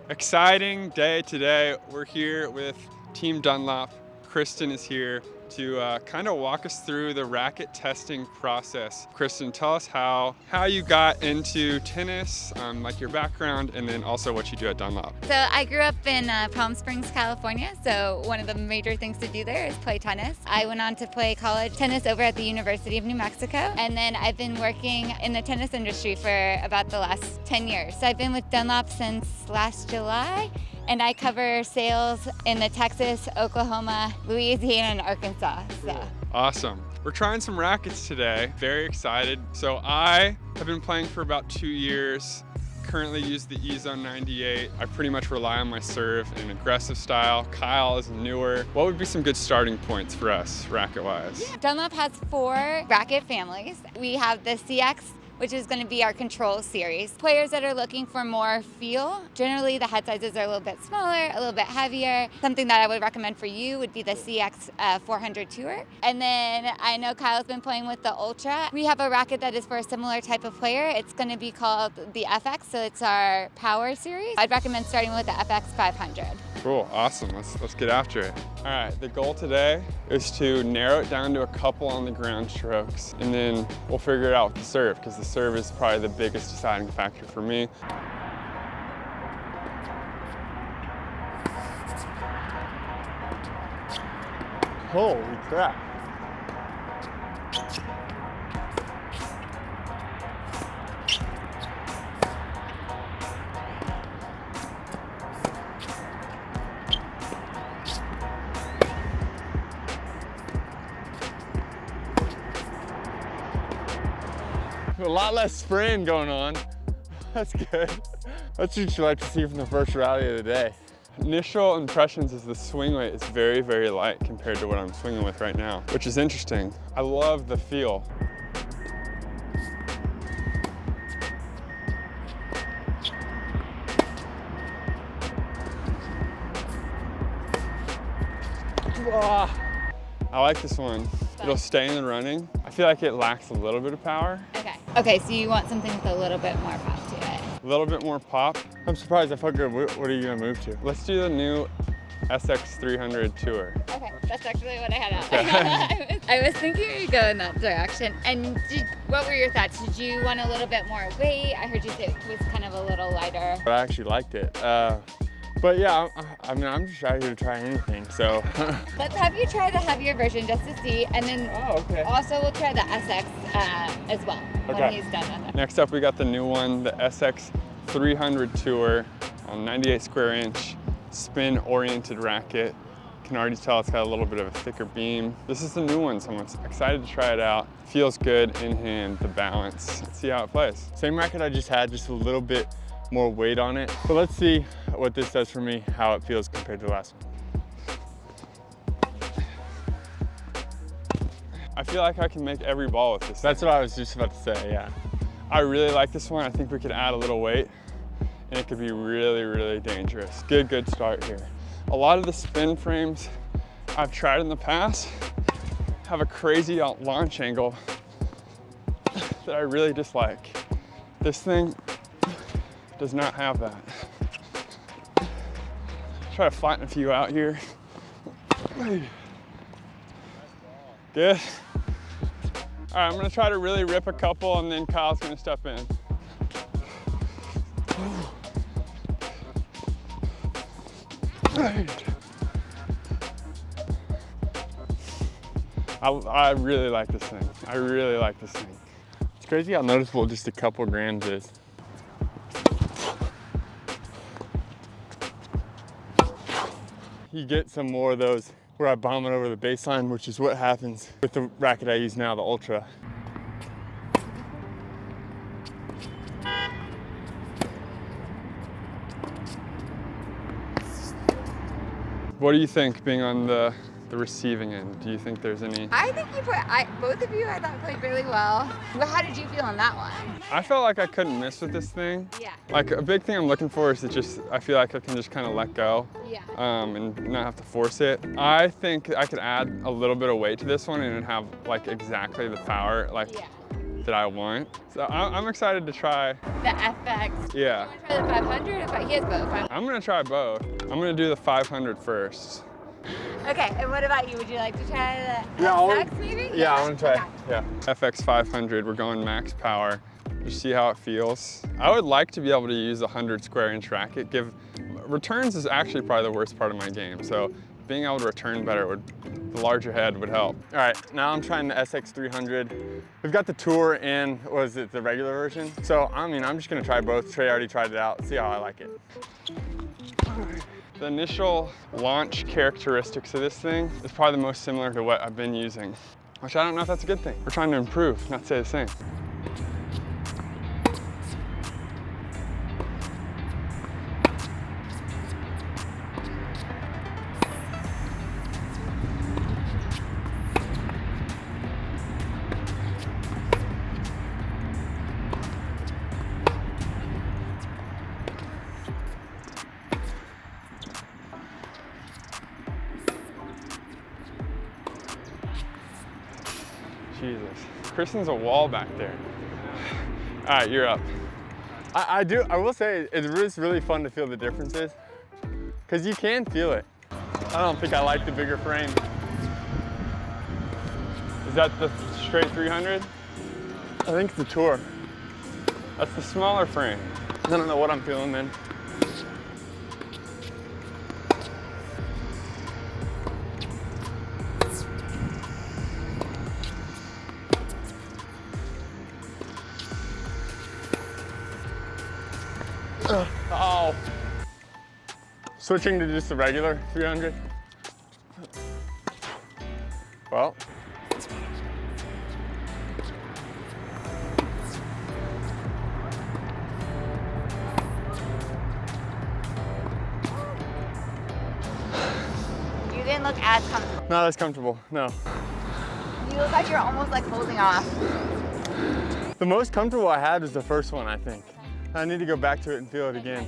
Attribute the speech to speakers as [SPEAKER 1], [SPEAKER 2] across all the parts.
[SPEAKER 1] Exciting day today. We're here with Team Dunlop. Kristen is here to kind of walk us through the racket testing process. Kristen, tell us how you got into tennis, like your background, and then also what you do at Dunlop.
[SPEAKER 2] So I grew up in Palm Springs, California, so one of the major things to do there is play tennis. I went on to play college tennis over at the University of New Mexico, and then I've been working in the tennis industry for about the last 10 years. So I've been with Dunlop since last July, and I cover sales in the Texas, Oklahoma, Louisiana, and Arkansas. So.
[SPEAKER 1] Awesome. We're trying some rackets today. Very excited. So I have been playing for about 2 years. Currently use the E-Zone 98. I pretty much rely on my serve in an aggressive style. Kyle is newer. What would be some good starting points for us, racket-wise?
[SPEAKER 2] Yeah. Dunlop has 4 racket families. We have the CX, which is going to be our control series. Players that are looking for more feel, generally the head sizes are a little bit smaller, a little bit heavier. Something that I would recommend for you would be the CX 400 Tour. And then I know Kyle's been playing with the Ultra. We have a racket that is for a similar type of player. It's going to be called the FX, so it's our power series. I'd recommend starting with the FX 500.
[SPEAKER 1] Cool, awesome, let's get after it. All right, the goal today is to narrow it down to a couple on the ground strokes, and then we'll figure it out with the serve, because the serve is probably the biggest deciding factor for me. Holy crap. A lot less spraying going on. That's good. That's what you like to see from the first rally of the day. Initial impressions is the swing weight is very, very light compared to what I'm swinging with right now, which is interesting. I love the feel. I like this one. It'll stay in the running. I feel like it lacks a little bit of power.
[SPEAKER 2] Okay, so you want something with a little bit more pop to it.
[SPEAKER 1] A little bit more pop. I'm surprised. I figured, what are you gonna move to? Let's do the new SX 300 Tour.
[SPEAKER 2] Okay, that's actually what I had out. Okay. I was thinking you'd go in that direction. And what were your thoughts? Did you want a little bit more weight? I heard you say it was kind of a little lighter.
[SPEAKER 1] I actually liked it. But yeah, I mean, I'm just out here to try anything, so.
[SPEAKER 2] Let's have you try the heavier version just to see, and then also we'll try the SX as well when he's done with it.
[SPEAKER 1] Next up, we got the new one, the SX 300 Tour on 98 square inch, spin-oriented racket. You can already tell it's got a little bit of a thicker beam. This is the new one, so I'm excited to try it out. Feels good in hand, the balance. Let's see how it plays. Same racket I just had, just a little bit more weight on it. But let's see what this does for me, how it feels compared to the last one. I feel like I can make every ball with this. That's what I was just about to say, yeah. I really like this one. I think we could add a little weight and it could be really, really dangerous. Good start here. A lot of the spin frames I've tried in the past have a crazy launch angle that I really dislike. This thing does not have that. Try to flatten a few out here. Good. All right, I'm gonna try to really rip a couple and then Kyle's gonna step in. I really like this thing. I really like this thing. It's crazy how noticeable just a couple grams is. You get some more of those where I bomb it over the baseline, which is what happens with the racket I use now, the Ultra. What do you think being on the receiving end? Do you think there's any?
[SPEAKER 2] I think both of you I thought played really well. How did you feel on that one?
[SPEAKER 1] I felt like I couldn't miss with this thing.
[SPEAKER 2] Yeah.
[SPEAKER 1] Like a big thing I'm looking for is I feel like I can just kind of let go.
[SPEAKER 2] Yeah.
[SPEAKER 1] And not have to force it. I think I could add a little bit of weight to this one and it'd have like exactly the power. Like that I want. So I'm excited to try.
[SPEAKER 2] The FX.
[SPEAKER 1] Yeah.
[SPEAKER 2] You want to try the 500? He has both.
[SPEAKER 1] I'm gonna try both. I'm gonna do the 500 first.
[SPEAKER 2] Okay, and what about you? Would you like to try the FX maybe?
[SPEAKER 1] Yeah, I want to try.
[SPEAKER 2] Okay.
[SPEAKER 1] Yeah. FX 500, we're going max power. You see how it feels? I would like to be able to use a 100 square inch racket. Returns is actually probably the worst part of my game. So being able to return better the larger head would help.
[SPEAKER 3] All right, now I'm trying the SX 300. We've got the Tour and, was it the regular version? So, I mean, I'm just gonna try both. Trey already tried it out, see how I like it.
[SPEAKER 1] The initial launch characteristics of this thing is probably the most similar to what I've been using, which I don't know if that's a good thing. We're trying to improve, not say the same. Jesus. Kristen's a wall back there. All right, you're up.
[SPEAKER 3] I will say, it's really fun to feel the differences, because you can feel it. I don't think I like the bigger frame.
[SPEAKER 1] Is that the straight 300?
[SPEAKER 3] I think it's the Tour.
[SPEAKER 1] That's the smaller frame.
[SPEAKER 3] I don't know what I'm feeling, man. Oh. Switching to just the regular 300. Well.
[SPEAKER 2] You didn't look as comfortable.
[SPEAKER 3] Not as comfortable, no.
[SPEAKER 2] You look like you're almost like holding off.
[SPEAKER 3] The most comfortable I had was the first one, I think. I need to go back to it and feel it again.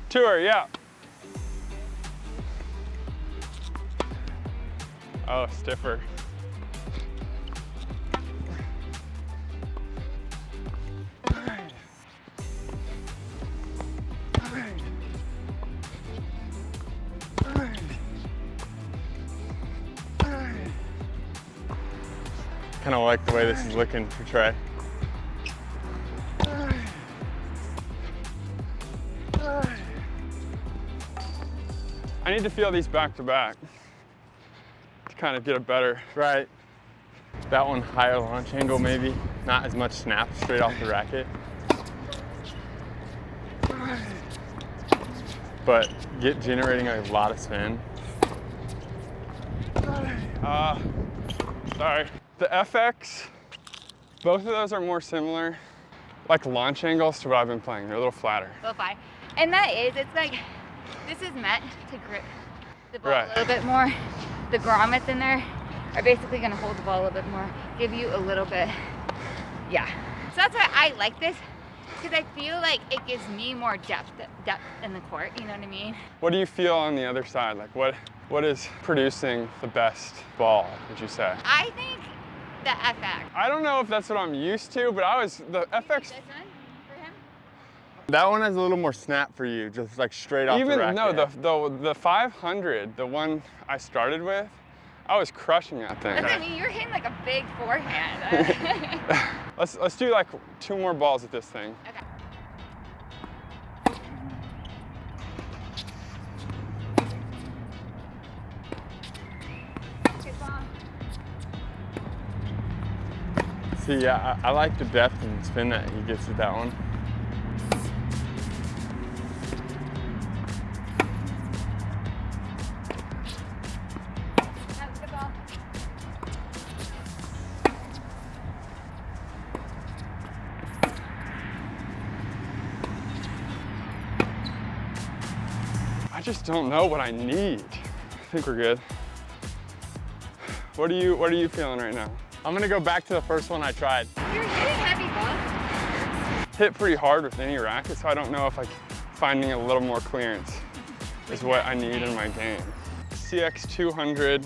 [SPEAKER 1] Tour, yeah. Oh, stiffer.
[SPEAKER 3] Kind of like the way this is looking for Trey.
[SPEAKER 1] I need to feel these back to back to kind of get a better.
[SPEAKER 3] Right. That one higher launch angle maybe. Not as much snap straight off the racket. But generating a lot of spin.
[SPEAKER 1] Sorry. The FX, both of those are more similar, like launch angles to what I've been playing. They're a little flatter.
[SPEAKER 2] A little fly. And that is, it's like, this is meant to grip the ball
[SPEAKER 1] Right.
[SPEAKER 2] a little bit more. The grommets in there are basically gonna hold the ball a little bit more, give you a little bit, yeah. So that's why I like this, because I feel like it gives me more depth in the court, you know what I mean?
[SPEAKER 1] What do you feel on the other side? Like what is producing the best ball, would you say?
[SPEAKER 2] I think the FX.
[SPEAKER 1] I don't know if that's what I'm used to, but the FX.
[SPEAKER 2] This one for him?
[SPEAKER 3] That one has a little more snap for you, just like straight off the racket.
[SPEAKER 1] No, the 500, the one I started with, I was crushing that thing.
[SPEAKER 2] That's what I mean, you're hitting like a big forehand.
[SPEAKER 1] Let's do like 2 more balls at this thing.
[SPEAKER 2] Okay. Good ball.
[SPEAKER 3] See, yeah, I like the depth and spin that he gets with that one.
[SPEAKER 2] That was a good ball.
[SPEAKER 1] I just don't know what I need. I think we're good. What are you feeling right now?
[SPEAKER 3] I'm gonna go back to the first one I tried.
[SPEAKER 2] You're hitting heavy balls.
[SPEAKER 1] Hit pretty hard with any racket, so I don't know if finding a little more clearance is what I need in my game. CX 200,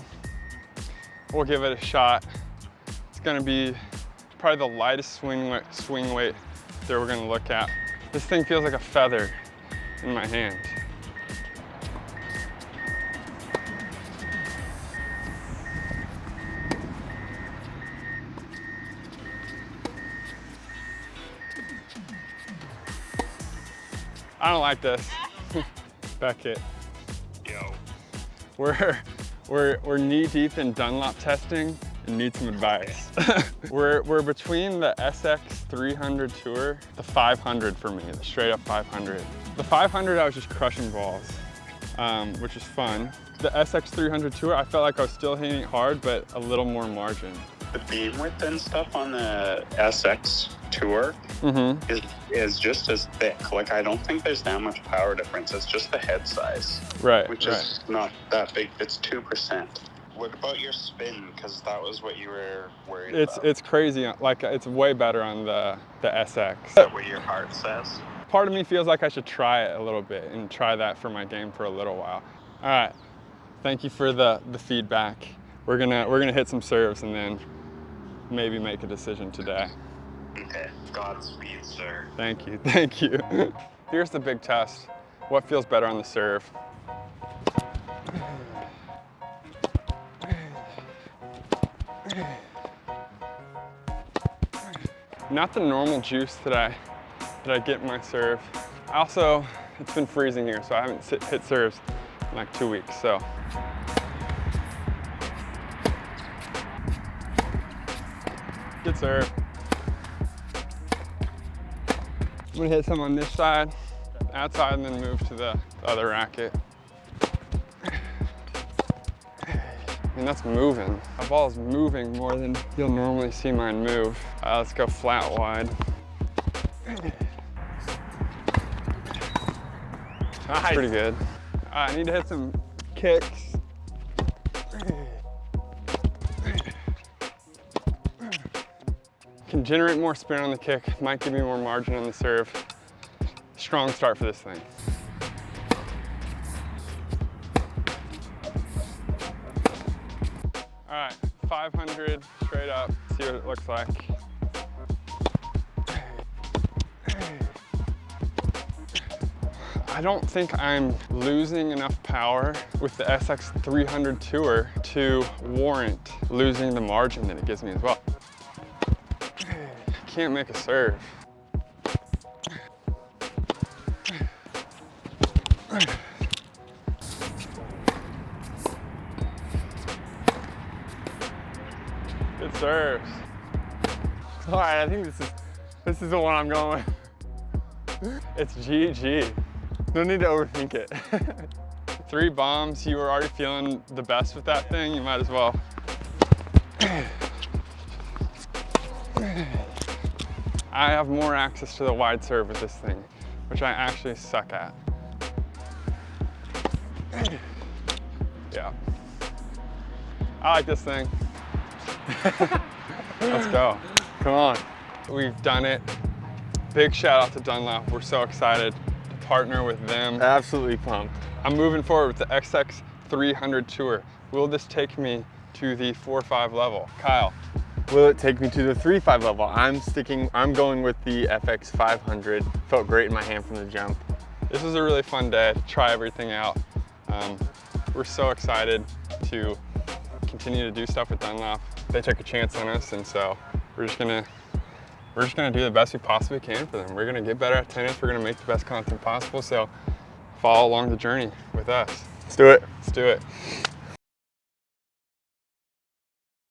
[SPEAKER 1] we'll give it a shot. It's gonna be probably the lightest swing weight that we're gonna look at. This thing feels like a feather in my hand. I don't like this. Becket.
[SPEAKER 4] Yo.
[SPEAKER 1] We're knee deep in Dunlop testing and need some advice. we're between the SX 300 Tour, the 500 for me, the straight up 500. The 500 I was just crushing balls, which is fun. The SX 300 Tour, I felt like I was still hitting it hard, but a little more margin.
[SPEAKER 4] The beam width and stuff on the SX Tour is just as thick. Like, I don't think there's that much power difference. It's just the head size.
[SPEAKER 1] Right,
[SPEAKER 4] which is not that big. It's 2%. What about your spin? Because that was what you were worried about.
[SPEAKER 1] It's crazy. Like, it's way better on the SX.
[SPEAKER 4] Is that what your heart says?
[SPEAKER 1] Part of me feels like I should try it a little bit and try that for my game for a little while. All right, thank you for the feedback. We're gonna hit some serves and then maybe make a decision today.
[SPEAKER 4] Okay, Godspeed, sir.
[SPEAKER 1] Thank you, thank you. Here's the big test. What feels better on the serve? Not the normal juice that I get in my serve. Also, it's been freezing here, so I haven't hit serves in like 2 weeks, so. Good serve. I'm gonna hit some on this side, outside, and then move to the other racket. And that's moving. My ball is moving more than you'll normally see mine move. Let's go flat wide. Nice. Pretty good. I need to hit some kicks. Can generate more spin on the kick, might give me more margin on the serve. Strong start for this thing. All right, 500 straight up, see what it looks like. I don't think I'm losing enough power with the SX 300 Tour to warrant losing the margin that it gives me as well. Can't make a serve. Good serves. All right, I think this is the one I'm going with. It's GG. No need to overthink it. 3 bombs, you were already feeling the best with that thing, you might as well. I have more access to the wide serve with this thing, which I actually suck at. Yeah. I like this thing. Let's go. Come on. We've done it. Big shout out to Dunlop. We're so excited to partner with them.
[SPEAKER 3] Absolutely pumped.
[SPEAKER 1] I'm moving forward with the XX 300 Tour. Will this take me to the 4-5 level? Kyle.
[SPEAKER 3] Will it take me to the 3-5 level? I'm going with the FX 500. Felt great in my hand from the jump.
[SPEAKER 1] This was a really fun day to try everything out. We're so excited to continue to do stuff with Dunlop. They took a chance on us, and so we're just gonna do the best we possibly can for them. We're gonna get better at tennis. We're gonna make the best content possible. So follow along the journey with us.
[SPEAKER 3] Let's do it.
[SPEAKER 1] Let's do it.